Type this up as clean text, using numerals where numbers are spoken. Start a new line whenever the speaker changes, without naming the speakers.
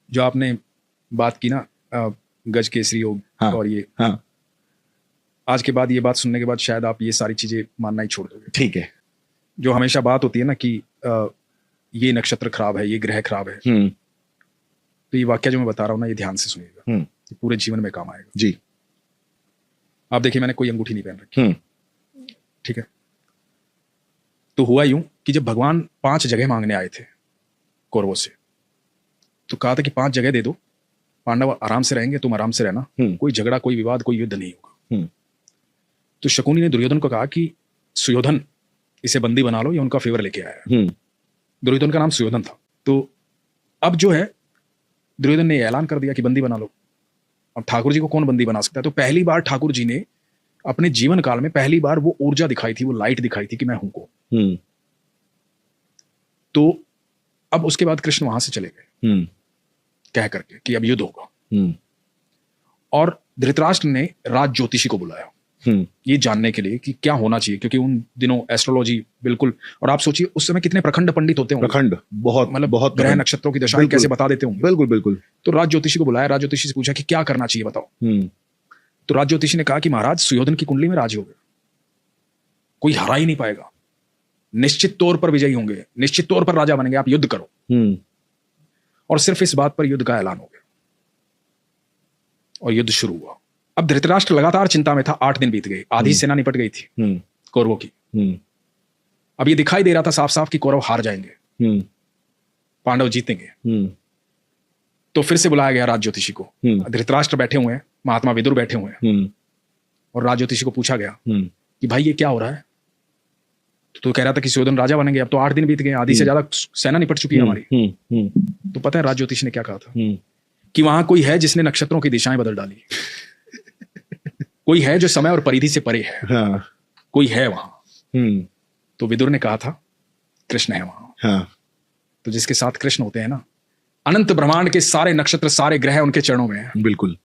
जो आपने बात की ना गज केसरी योग,
हाँ,
और ये
हाँ,
आज के बाद, ये बात सुनने के बाद शायद आप ये सारी चीजें मानना ही छोड़ दोगे।
ठीक है।
जो हमेशा बात होती है ना कि ये नक्षत्र खराब है, ये ग्रह खराब है, तो ये वाक्य जो मैं बता रहा हूँ ना, ये ध्यान से सुनिएगा, ये पूरे जीवन में काम आएगा
जी।
आप देखिए, मैंने कोई अंगूठी नहीं पहन रखी, ठीक है। तो हुआ यूं कि जब भगवान 5 जगह मांगने आए थे कौरवों से, तो कहा था कि 5 जगह दे दो, पांडव आराम से रहेंगे, तुम आराम से रहना, कोई झगड़ा, कोई विवाद, कोई युद्ध नहीं होगा। तो शकुनी ने दुर्योधन को कहा कि सुयोधन, इसे बंदी बना लो, ये उनका फेवर लेके आया। दुर्योधन का नाम सुयोधन था। तो अब जो है, दुर्योधन ने ऐलान कर दिया कि बंदी बना लो। अब ठाकुर जी को कौन बंदी बना सकता है? तो पहली बार ठाकुर जी ने अपने जीवन काल में पहली बार वो ऊर्जा दिखाई थी, वो लाइट दिखाई थी कि मैं हूं को। तो अब उसके बाद कृष्ण वहां से चले गए कह करके कि अब युद्ध होगा। और धृतराष्ट्र ने राज ज्योतिषी को बुलाया ये जानने के लिए कि क्या होना चाहिए, क्योंकि उन दिनों एस्ट्रोलॉजी बिल्कुल, और आप सोचिए उस समय कितने प्रखंड पंडित होते होंगे,
प्रखंड, बहुत
मतलब
बहुत
ग्रह नक्षत्रों की दशाएं कैसे बता देते होंगे।
बिल्कुल बिल्कुल।
तो राज ज्योतिषी को बुलाया, राज ज्योतिषी से पूछा कि क्या करना चाहिए बताओ। तो राज ज्योतिषी ने कहा कि महाराज, सुयोधन की कुंडली में राजयोग है, कोई हरा ही नहीं पाएगा, निश्चित तौर पर विजयी होंगे, निश्चित तौर पर राजा बनेंगे, आप युद्ध करो। और सिर्फ इस बात पर युद्ध का ऐलान हो गया और युद्ध शुरू हुआ। अब धृतराष्ट्र लगातार चिंता में था। 8 दिन बीत गए, आधी सेना निपट गई थी कौरवों की। अब ये दिखाई दे रहा था साफ साफ कि कौरव हार जाएंगे, पांडव जीतेंगे। तो फिर से बुलाया गया राज ज्योतिषी को। धृतराष्ट्र बैठे हुए हैं, महात्मा विदुर बैठे हुए हैं, और राज ज्योतिषी को पूछा गया कि भाई ये क्या हो रहा है? तो कह रहा था कि सुयोधन राजा बनेंगे। अब तो 8 दिन बीत गए, आधी से ज्यादा सेना निपट चुकी है हमारी। तो पता है राज ज्योतिषी ने क्या कहा था? कि वहां कोई है जिसने नक्षत्रों की दिशाएं बदल डाली, कोई है जो समय और परिधि से परे है।
हाँ।
कोई है वहां। तो विदुर ने कहा था कृष्ण है वहां।
हाँ।
तो जिसके साथ कृष्ण होते हैं ना, अनंत ब्रह्मांड के सारे नक्षत्र, सारे ग्रह उनके चरणों में हैं।
बिल्कुल।